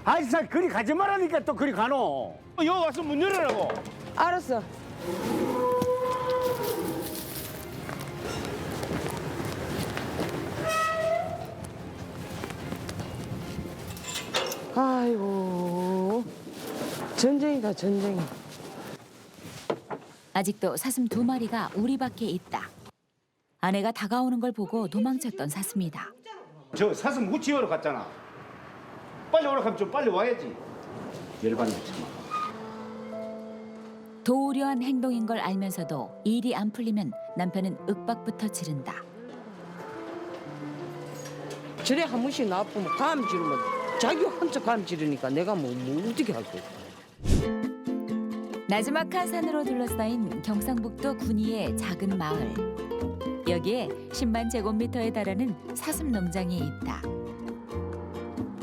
아이사 그리 가지 말라니까 또 그리 가노. 여기 와서 문 열으라고. 알았어. 아이고, 전쟁이다, 전쟁이. 아직도 사슴 2마리가 우리 밖에 있다. 아내가 다가오는 걸 보고 도망쳤던 사슴이다. 저 사슴 무치하러 갔잖아. 빨리 오라 하면 좀 빨리 와야지. 열받네 참. 도우려한 행동인 걸 알면서도 일이 안 풀리면 남편은 윽박부터 지른다. 저래 한 번씩 나쁘면 감 지르면 자기 혼자 감 지르니까 내가 뭐 어떻게 할까? 나지막한 산으로 둘러싸인 경상북도 군위의 작은 마을. 여기에 10만 제곱미터에 달하는 사슴 농장이 있다.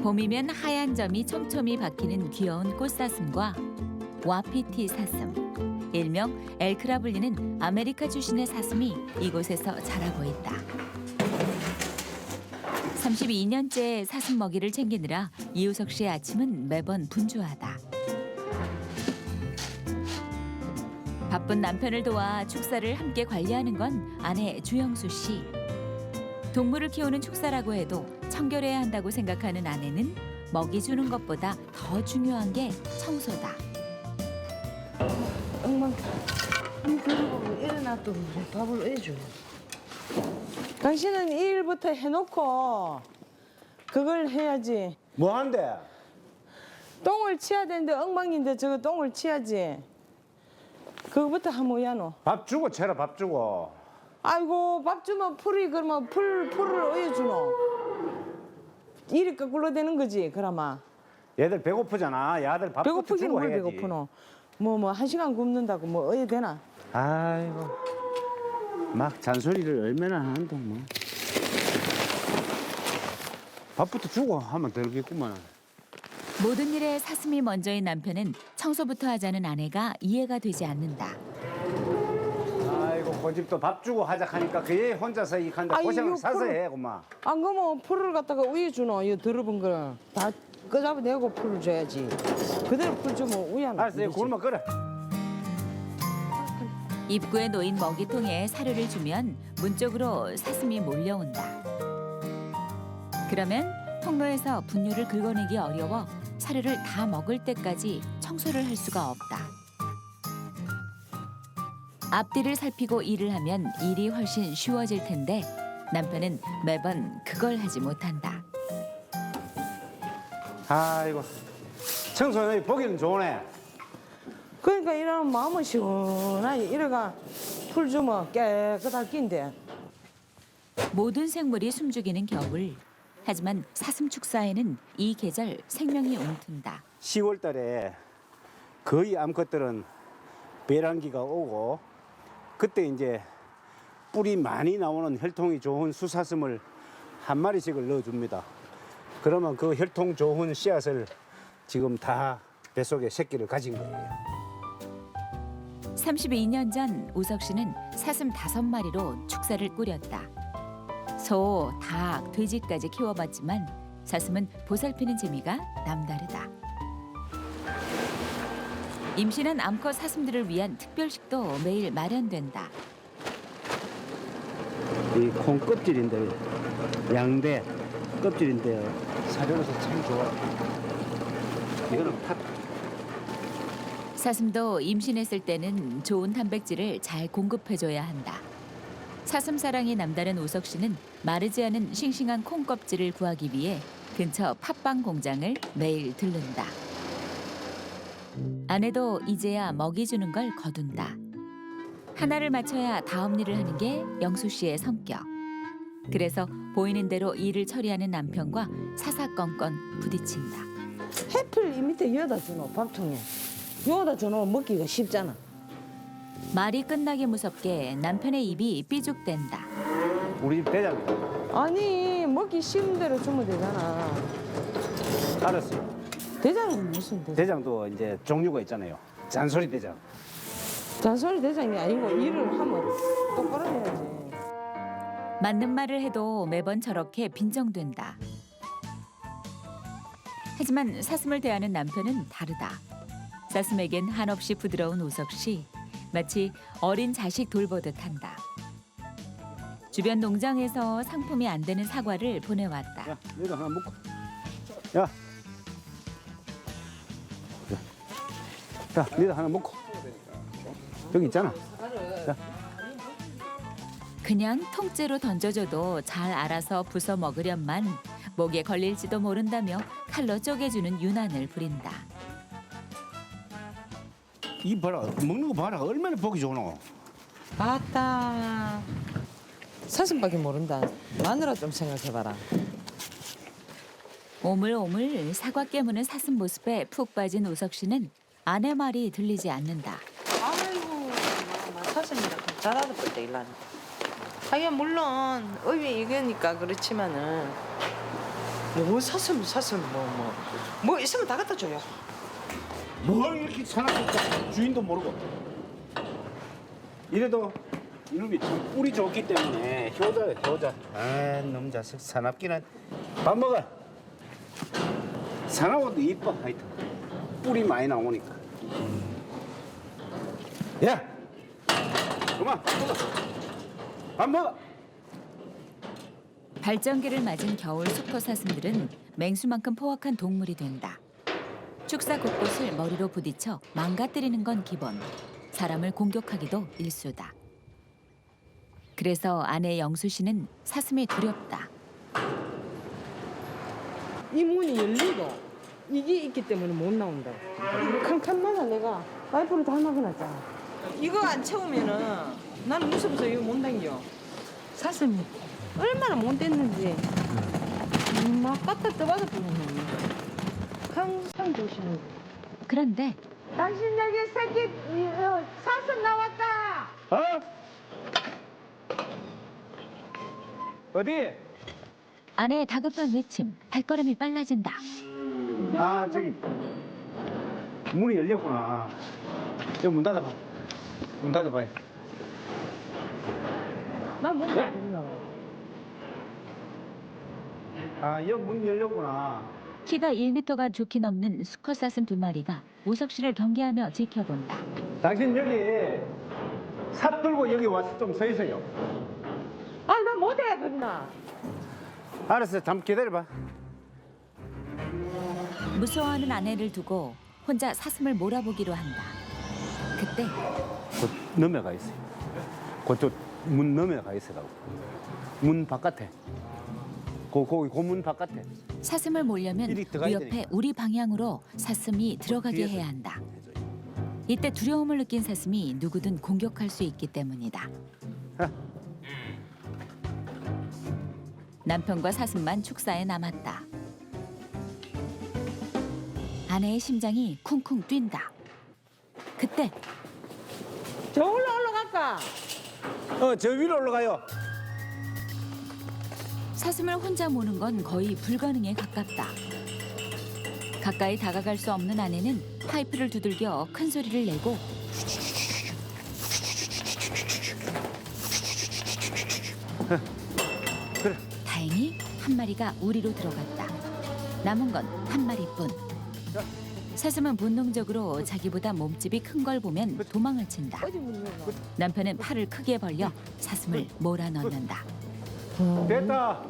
봄이면 하얀 점이 촘촘히 박히는 귀여운 꽃사슴과 와피티 사슴, 일명 엘크라 불리는 아메리카 출신의 사슴이 이곳에서 자라고 있다. 32년째 사슴 먹이를 챙기느라 이우석 씨의 아침은 매번 분주하다. 바쁜 남편을 도와 축사를 함께 관리하는 건 아내 주영수 씨. 동물을 키우는 축사라고 해도 청결해야 한다고 생각하는 아내는 먹이 주는 것보다 더 중요한 게 청소다. 엄마, 그리고 일어나도 밥을 왜 줘? 당신은 이 일부터 해놓고 그걸 해야지. 뭐 한대? 똥을 치야 되는데 엉망인데 저거 똥을 치야지. 그거부터 하면 야노. 밥 주고 채라 밥 주고. 아이고 밥 주면 풀이 그러면 풀을 어여주노. 일이 거꾸로 되는 거지 그나마. 얘들 배고프잖아. 야들 밥부터 배고프기는 주고 뭘 해야지. 배고프노. 뭐 1시간 굶는다고 뭐 어여 되나. 아이고. 막 잔소리를 얼마나 하는데 뭐. 밥부터 주고 하면 되겠구만. 모든 일에 사슴이 먼저인 남편은 청소부터 하자는 아내가 이해가 되지 않는다. 아이고 그 집도 밥 주고 하자 하니까 그얘 혼자서 이간다 아이, 고생을 이거 사서 풀- 해 그만. 안 그러면 풀을 갖다가 우여주노. 이 더러운 걸 다 끄잡아내고 풀을 줘야지. 그대로 풀 주면 우야노. 알았어 얘 굶어 끓여. 입구에 놓인 먹이통에 사료를 주면 문 쪽으로 사슴이 몰려온다. 그러면 통로에서 분유를 긁어내기 어려워 사료를 다 먹을 때까지 청소를 할 수가 없다. 앞뒤를 살피고 일을 하면 일이 훨씬 쉬워질 텐데 남편은 매번 그걸 하지 못한다. 아이고 청소년이 보기는 좋으네. 그러니까 이러면 마음은 시원하게 이래가 풀 주면 깨끗할 낀데. 모든 생물이 숨죽이는 겨울. 하지만 사슴 축사에는 이 계절 생명이 움튼다. 10월 달에 거의 암컷들은 배란기가 오고 그때 이제 뿔이 많이 나오는 혈통이 좋은 수사슴을 한 마리씩을 넣어줍니다. 그러면 그 혈통 좋은 씨앗을 지금 다 뱃속에 새끼를 가진 거예요. 32년 전 우석 씨는 사슴 5마리로 축사를 꾸렸다. 소, 닭, 돼지까지 키워봤지만 사슴은 보살피는 재미가 남다르다. 임신한 암컷 사슴들을 위한 특별식도 매일 마련된다. 이 콩 껍질인데 양대 껍질인데 사료로서 참 좋아. 이거는 팥. 사슴도 임신했을 때는 좋은 단백질을 잘 공급해줘야 한다. 사슴 사랑이 남다른 우석 씨는 마르지 않은 싱싱한 콩 껍질을 구하기 위해 근처 팥빵 공장을 매일 들른다. 아내도 이제야 먹이 주는 걸 거둔다. 하나를 맞춰야 다음 일을 하는 게 영수 씨의 성격. 그래서 보이는 대로 일을 처리하는 남편과 사사건건 부딪힌다. 해필 이 밑에 여다 주노 밥통에. 여다 주노 먹기가 쉽잖아. 말이 끝나기 무섭게 남편의 입이 삐죽댄다. 우리 집 대장이다. 아니 먹기 쉬운 대로 주면 되잖아. 알았어요. 대장은 무슨 대장? 대장도 이제 종류가 있잖아요. 잔소리 대장. 잔소리 대장이 아니고 일을 하면 똑바로 해야지. 맞는 말을 해도 매번 저렇게 빈정된다. 하지만 사슴을 대하는 남편은 다르다. 사슴에겐 한없이 부드러운 우석 씨, 마치 어린 자식 돌보듯 한다. 주변 농장에서 상품이 안 되는 사과를 보내왔다. 야, 너도 하나 먹고. 야. 자, 너도 하나 먹고. 여기 있잖아. 자. 그냥 통째로 던져줘도 잘 알아서 부숴 먹으련만 목에 걸릴지도 모른다며 칼로 쪼개주는 유난을 부린다. 이 봐라, 먹는 거 봐라. 얼마나 보기 좋노. 아따. 사슴밖에 모른다. 마누라 좀 생각해봐라. 오물오물 사과 깨무는 사슴 모습에 푹 빠진 우석 씨는 아내 말이 들리지 않는다. 아이고, 사슴이라 잘 알아볼 때 일하네. 자기야 물론 의외 이거니까 그렇지만은 뭐 사슴 뭐 있으면 다 갖다 줘요. 뭘 이렇게 사납니까? 주인도 모르고. 이래도 이놈이 참 뿔이 좋기 때문에 효자야, 효자. 아, 놈 자식 사납기는. 밥 먹어. 사나워도 이뻐, 하여튼. 뿔이 많이 나오니까. 야! 그만, 먹어. 밥 먹어. 발전기를 맞은 겨울 수컷 사슴들은 맹수만큼 포악한 동물이 된다. 축사 곳곳을 머리로 부딪혀 망가뜨리는 건 기본. 사람을 공격하기도 일수다. 그래서 아내 영수 씨는 사슴이 두렵다. 이 문이 열리고 이게 있기 때문에 못 나온다. 칸칸마다 내가 파이프를 다 막아놨잖아. 이거 안 채우면은 나는 무서워서 이거 못 당겨. 사슴이 얼마나 못 됐는지 막 갖다 떠봐서 보면 항상 조심해. 그런데 당신 여기 새끼 사슴 나왔다. 어? 어디? 아내의 다급한 외침, 발걸음이 빨라진다. 아, 저기. 문이 열렸구나. 여기 문 닫아봐. 문 닫아봐요. 나못 예? 닫는다. 아, 여기 문 열렸구나. 키가 1m가 좋게 넘는 수컷 사슴 2마리가 우석 씨를 경계하며 지켜본다. 당신 여기 삽 들고 여기 와서 좀 서 있어요. 나 못해 그러나. 알았어, 잠깐 기다려봐. 무서워하는 아내를 두고 혼자 사슴을 몰아보기로 한다. 그때 곧 넘어가 있어요. 그쪽 문 넘어가 있어라고. 문 바깥에. 거기 문 바깥에. 사슴을 몰려면 이리 들어가야 그 옆에 되니까. 우리 방향으로 사슴이 들어가게 뒤에서. 해야 한다. 이때 두려움을 느낀 사슴이 누구든 공격할 수 있기 때문이다. 남편과 사슴만 축사에 남았다. 아내의 심장이 쿵쿵 뛴다. 그때 저 올라갈까? 저 위로 올라가요. 사슴을 혼자 모는 건 거의 불가능에 가깝다. 가까이 다가갈 수 없는 아내는 파이프를 두들겨 큰 소리를 내고 다행히 한 마리가 우리로 들어갔다. 남은 건 한 마리뿐. 사슴은 본능적으로 자기보다 몸집이 큰 걸 보면 도망을 친다. 어디 문 열어? 남편은 팔을 크게 벌려 사슴을 몰아넣는다. 됐다.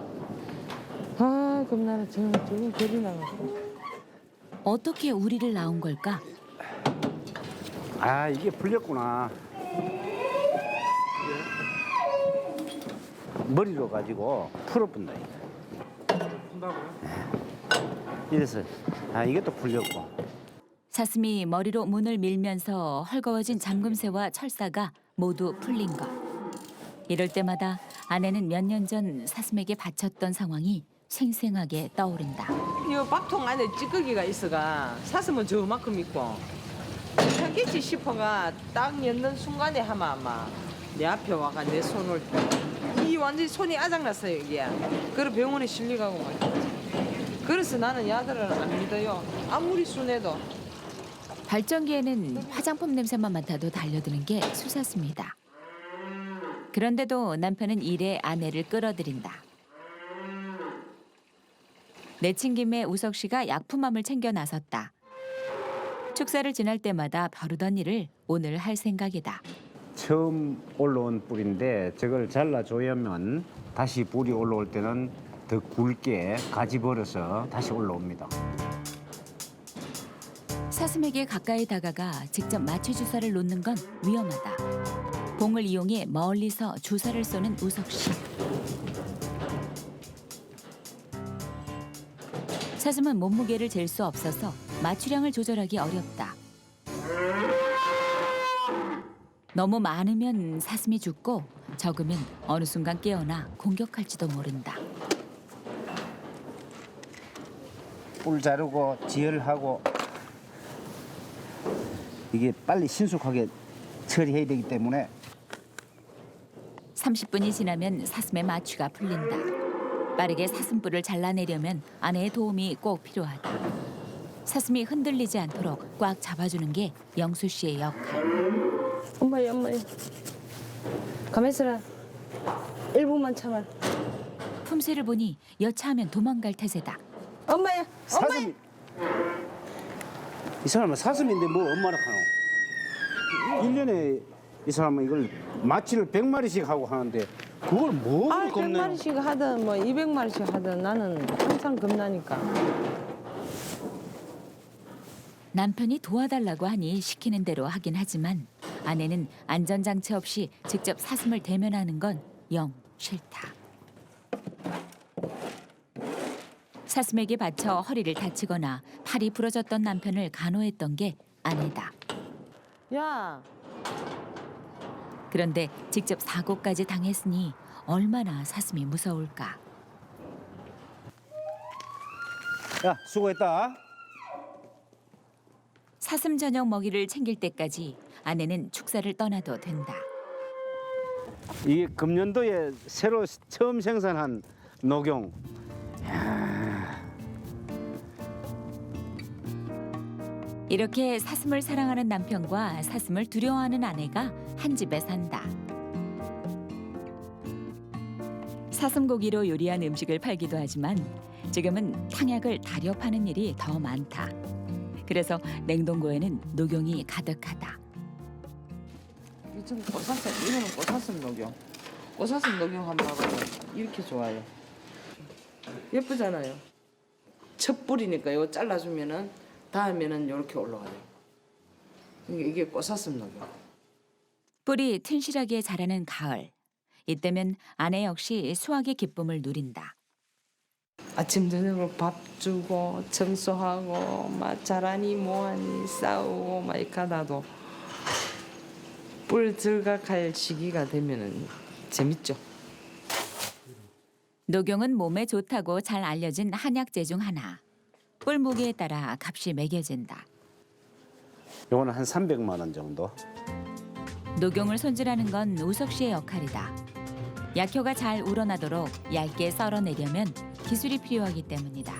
아, 그럼 나는 저기 거리 나갔어. 어떻게 우리를 나온 걸까? 아, 이게 풀렸구나. 머리로 가지고 풀어본다. 푼다고요? 이래서 이게 또 풀렸고. 사슴이 머리로 문을 밀면서 헐거워진 잠금새와 철사가 모두 풀린 것. 이럴 때마다 아내는 몇 년 전 사슴에게 바쳤던 상황이 생생하게 떠오른다. 이 밥통 안에 찌꺼기가 있어가 사슴은 저만큼 있고 참겠지 싶어가 딱 였는 순간에 하면 아마 내 앞에 와가 내 손을 이 완전히 손이 아작났어요 이게. 그래 병원에 실려가고 말이야. 그래서 나는 야들을 안 믿어요. 아무리 순해도. 발전기에는 화장품 냄새만 맡아도 달려드는 게 수사스입니다. 그런데도 남편은 일에 아내를 끌어들인다. 내친 김에 우석 씨가 약품함을 챙겨 나섰다. 축사를 지날 때마다 벼르던 일을 오늘 할 생각이다. 처음 올라온 뿔인데 저걸 잘라줘야면 다시 뿔이 올라올 때는 더 굵게 가지 벌어서 다시 올라옵니다. 사슴에게 가까이 다가가 직접 마취 주사를 놓는 건 위험하다. 봉을 이용해 멀리서 주사를 쏘는 우석 씨. 사슴은 몸무게를 잴 수 없어서 마취량을 조절하기 어렵다. 너무 많으면 사슴이 죽고 적으면 어느 순간 깨어나 공격할지도 모른다. 뿔 자르고 지혈하고 이게 빨리 신속하게 처리해야 되기 때문에 30분이 지나면 사슴의 마취가 풀린다. 빠르게 사슴뿔을 잘라내려면 아내의 도움이 꼭 필요하다. 사슴이 흔들리지 않도록 꽉 잡아주는 게 영수 씨의 역할. 엄마야, 엄마야. 가만 있어라. 1분만 참아. 품새를 보니 여차하면 도망갈 태세다. 엄마야, 사슴이 이 사람은 사슴인데 뭐 엄마라 하노? 1년에 이 사람은 이걸 마취를 100마리씩 하고 하는데 그걸 뭐 아, 겁내? 100마리씩 하든 뭐 200마리씩 하든 나는 항상 겁나니까. 남편이 도와달라고 하니 시키는 대로 하긴 하지만 아내는 안전장치 없이 직접 사슴을 대면하는 건 영 싫다. 사슴에게 받쳐 허리를 다치거나 팔이 부러졌던 남편을 간호했던 게 아내다. 야, 그런데 직접 사고까지 당했으니 얼마나 사슴이 무서울까. 야, 수고했다. 사슴 저녁 먹이를 챙길 때까지 아내는 축사를 떠나도 된다. 이게 금년도에 새로 처음 생산한 녹용. 이렇게 사슴을 사랑하는 남편과 사슴을 두려워하는 아내가 한 집에 산다. 사슴고기로 요리한 음식을 팔기도 하지만 지금은 탕약을 달여 파는 일이 더 많다. 그래서 냉동고에는 녹용이 가득하다. 이건 꽃사슴, 이거는 꽃사슴 녹용. 꽃사슴 녹용 한번 봐봐요. 이렇게 좋아요. 예쁘잖아요. 첫 뿌리니까 이거 잘라주면은 다음에는 이렇게 올라가요. 이게 꽃사슴 녹용. 뿌리 튼실하게 자라는 가을. 이때면 아내 역시 수확의 기쁨을 누린다. 아침 저녁으로 밥 주고 청소하고 막 자라니 뭐하니 싸우고 막 이렇게 하다도 뿔 들어갈 시기가 되면은 재밌죠. 녹용은 몸에 좋다고 잘 알려진 한약재 중 하나. 뿔 무게에 따라 값이 매겨진다. 요거는 한 300만 원 정도. 녹용을 손질하는 건 우석 씨의 역할이다. 약효가 잘 우러나도록 얇게 썰어내려면 기술이 필요하기 때문이다.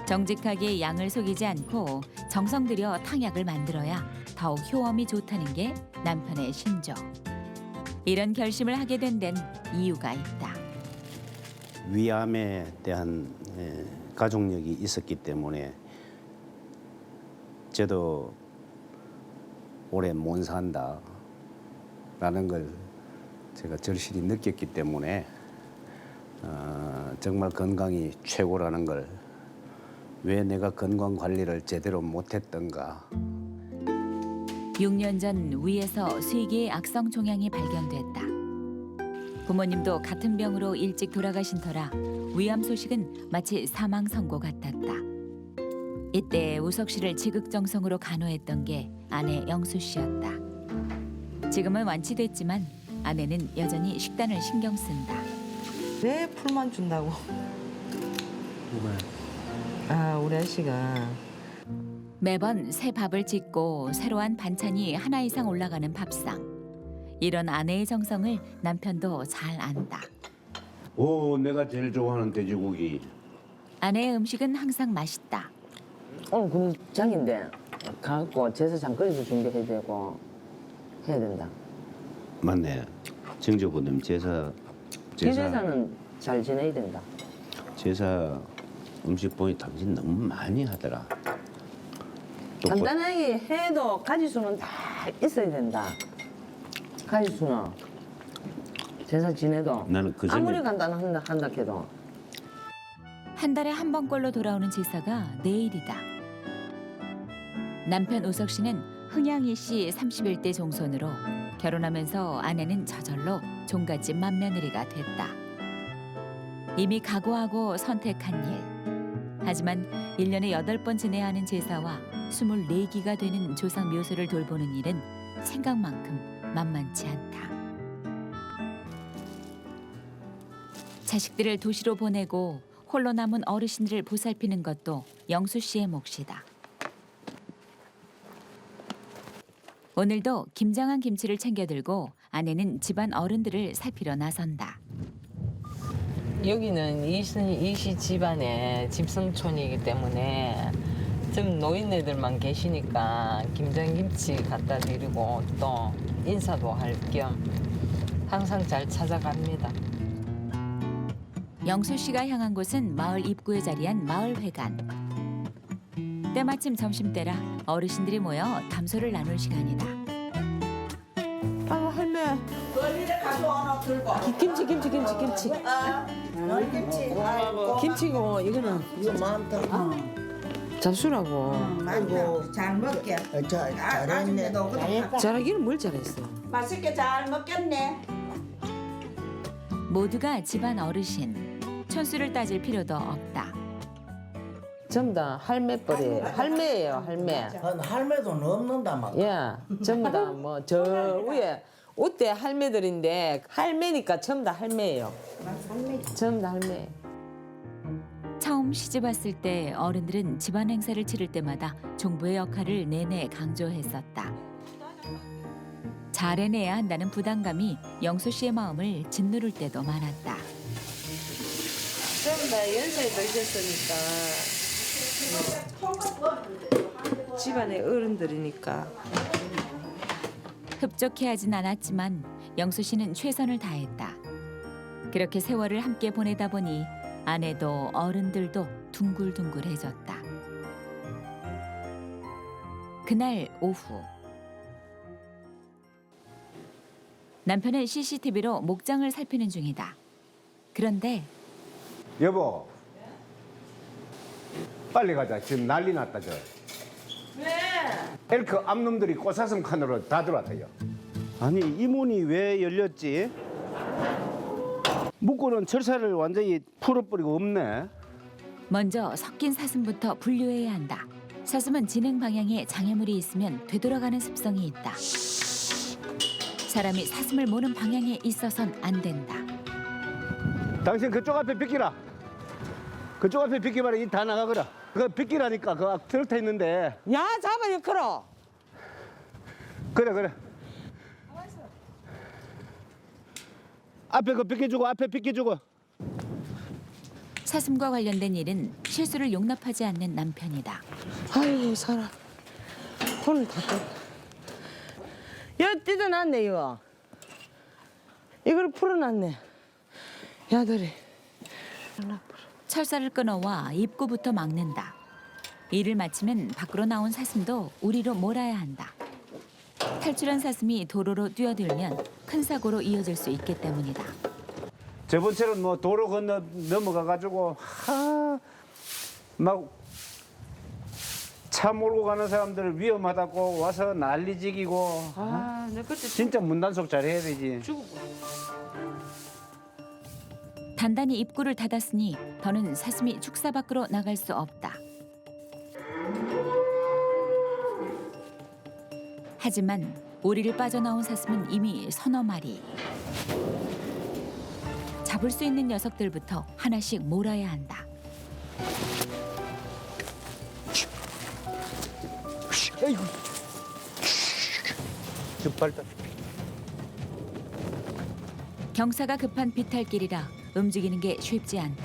정직하게 양을 속이지 않고 정성 들여 탕약을 만들어야 더욱 효험이 좋다는 게 남편의 신조. 이런 결심을 하게 된 데는 이유가 있다. 위암에 대한 가족력이 있었기 때문에 저도 오래 못 산다라는 걸 제가 절실히 느꼈기 때문에 정말 건강이 최고라는 걸 왜 내가 건강 관리를 제대로 못했던가. 6년 전 위에서 쇠기의 악성 종양이 발견됐다. 부모님도 같은 병으로 일찍 돌아가신 터라 위암 소식은 마치 사망 선고 같았다. 이때 우석 씨를 지극정성으로 간호했던 게 아내 영수 씨였다. 지금은 완치됐지만 아내는 여전히 식단을 신경 쓴다. 왜 풀만 준다고? 아, 우리 아저씨가 매번 새 밥을 짓고 새로운 반찬이 하나 이상 올라가는 밥상. 이런 아내의 정성을 남편도 잘 안다. 오, 내가 제일 좋아하는 돼지고기. 아내의 음식은 항상 맛있다. 오늘 금장인데 가갖고 제사장 끓여서 준비해야 되고 해야 된다. 맞네. 정조부님 제사 제사는 잘 지내야 된다. 제사 음식 보니 당신 너무 많이 하더라. 또 간단하게 해도 가지수는 다 있어야 된다. 가지수는 제사 지내도 나는 그 점이- 아무리 간단한다 해도 한 달에 한 번꼴로 돌아오는 제사가 내일이다. 남편 우석 씨는 흥양이 씨 31대 종손으로 결혼하면서 아내는 저절로 종갓집 맏며느리가 됐다. 이미 각오하고 선택한 일. 하지만 1년에 8번 지내야 하는 제사와 24기가 되는 조상 묘소를 돌보는 일은 생각만큼 만만치 않다. 자식들을 도시로 보내고 홀로 남은 어르신들을 보살피는 것도 영수 씨의 몫이다. 오늘도 김장한 김치를 챙겨 들고 아내는 집안 어른들을 살피러 나선다. 여기는 이시 집안의 집성촌이기 때문에 좀 노인네들만 계시니까 김장김치 갖다 드리고 또 인사도 할 겸 항상 잘 찾아갑니다. 영수 씨가 향한 곳은 마을 입구에 자리한 마을회관. 때마침 점심때라 어르신들이 모여 담소를 나눌 시간이다. 아유 할매 멀리를 가져와라 들고. 김치 김치. 아이고. 김치고 이거는 이거 많다. 잡수라고. 아이고 잘 먹게. 잘했네. 잘하기는 뭘 잘했어. 맛있게 잘 먹겠네. 모두가 집안 어르신. 촌수를 따질 필요도 없다. 전부 다 할매뻘이에요. 할매예요, 할매. 할매도 넘는다 막. 예, 전부 다 뭐 저 위에 옷대 할매들인데 할매니까 전부 다 할매예요. 전부 다 할매. 처음 시집 왔을 때 어른들은 집안 행사를 치를 때마다 종부의 역할을 내내 강조했었다. 잘해내야 한다는 부담감이 영수 씨의 마음을 짓누를 때도 많았다. 전부 다 연세에 드셨으니까 집안의 어른들이니까. 흡족해하진 않았지만 영수 씨는 최선을 다했다. 그렇게 세월을 함께 보내다 보니 아내도 어른들도 둥글둥글해졌다. 그날 오후 남편은 CCTV로 목장을 살피는 중이다. 그런데 여보. 빨리 가자. 지금 난리 났다 저. 왜? 엘크 암놈들이 꽃사슴 칸으로 다 들어왔다요. 아니 이 문이 왜 열렸지? 묶고는 철사를 완전히 풀어버리고 없네. 먼저 섞인 사슴부터 분류해야 한다. 사슴은 진행 방향에 장애물이 있으면 되돌아가는 습성이 있다. 사람이 사슴을 모는 방향에 있어선 안 된다. 당신 그쪽 앞에 비키라. 그쪽 앞에 비키봐라. 이 다 나가거라. 그거 비키라니까. 그거 들터 있는데. 야 잡아요 걸어. 그래. 앞에 그 비켜주고 앞에 비켜주고. 사슴과 관련된 일은 실수를 용납하지 않는 남편이다. 아이고 사람 손을 다 떼. 야 뜯어놨네 이거. 이걸 풀어놨네. 야들이. 철사를 끊어와 입구부터 막는다. 일을 마치면 밖으로 나온 사슴도 우리로 몰아야 한다. 탈출한 사슴이 도로로 뛰어들면 큰 사고로 이어질 수 있기 때문이다. 저번처럼 뭐 도로 건너 넘어가가지고 막 차 몰고 가는 사람들 위험하다고 와서 난리지기고. 내 그때 진짜 문단속 잘해야 되지. 단단히 입구를 닫았으니 더는 사슴이 축사 밖으로 나갈 수 없다. 하지만 오리를 빠져나온 사슴은 이미 서너 마리. 잡을 수 있는 녀석들부터 하나씩 몰아야 한다. 에이구. 급발달. 경사가 급한 비탈길이라 움직이는 게 쉽지 않다.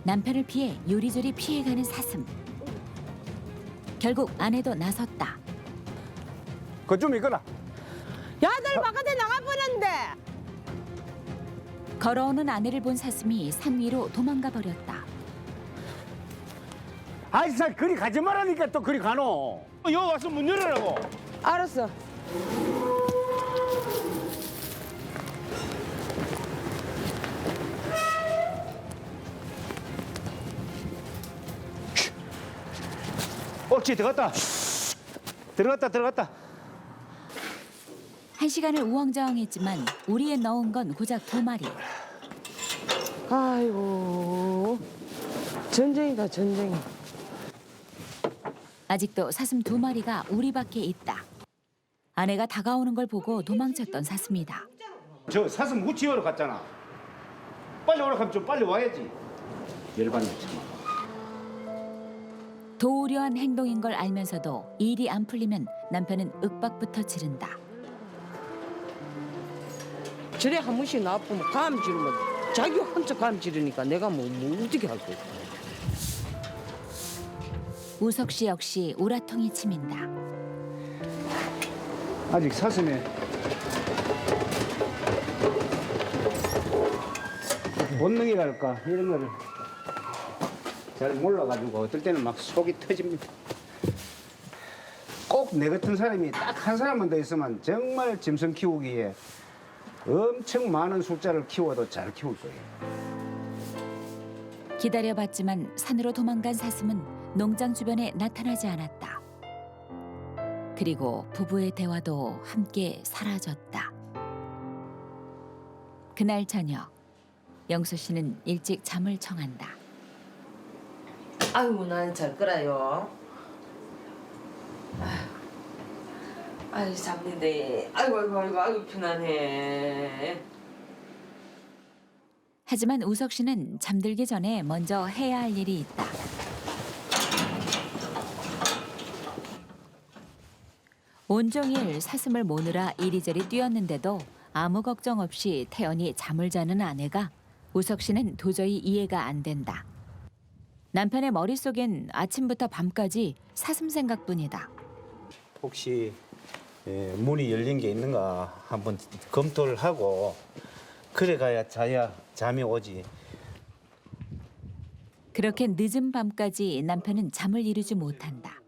남편을 피해 요리조리 피해가는 사슴. 결국 아내도 나섰다. 그거 좀 이거라. 야들 바깥에 나가버렸는데. 걸어오는 아내를 본 사슴이 산 위로 도망가 버렸다. 아이사 그리 가지 말라니까 또 그리 가노. 여기 와서 문 열으라고. 알았어. 옳지 들어갔다. 들어갔다. 1시간을 우왕좌왕했지만 우리에 넣은 건 고작 2마리. 아이고 전쟁이다 전쟁. 아직도 사슴 2마리가 우리 밖에 있다. 아내가 다가오는 걸 보고 도망쳤던 사슴이다. 저 사슴 무치하러 갔잖아. 빨리 오라 하면 좀 빨리 와야지. 열받네 참. 도우려한 행동인 걸 알면서도 일이 안 풀리면 남편은 윽박부터 지른다. 저래 한 번씩 나쁘면 감 지르면 자기 혼자 감 지르니까 내가 뭐 어떻게 할 거야. 우석 씨 역시 우라통이 치민다. 아직 사슴에 본능이랄까 이런 거를 잘 몰라가지고 어떨 때는 막 속이 터집니다. 꼭 내 같은 사람이 딱 한 사람만 더 있으면 정말 짐승 키우기에 엄청 많은 숫자를 키워도 잘 키울 거예요. 기다려봤지만 산으로 도망간 사슴은 농장 주변에 나타나지 않았다. 그리고 부부의 대화도 함께 사라졌다. 그날 저녁 영수 씨는 일찍 잠을 청한다. 아이고 난 잘 거라요. 아유 잡는데 아이고 편안해. 하지만 우석 씨는 잠들기 전에 먼저 해야 할 일이 있다. 온종일 사슴을 모느라 이리저리 뛰었는데도 아무 걱정 없이 태연히 잠을 자는 아내가 우석 씨는 도저히 이해가 안 된다. 남편의 머릿속엔 아침부터 밤까지 사슴 생각뿐이다. 혹시 문이 열린 게 있는가 한번 검토를 하고 그래 가야 자야 잠이 오지. 그렇게 늦은 밤까지 남편은 잠을 이루지 못한다.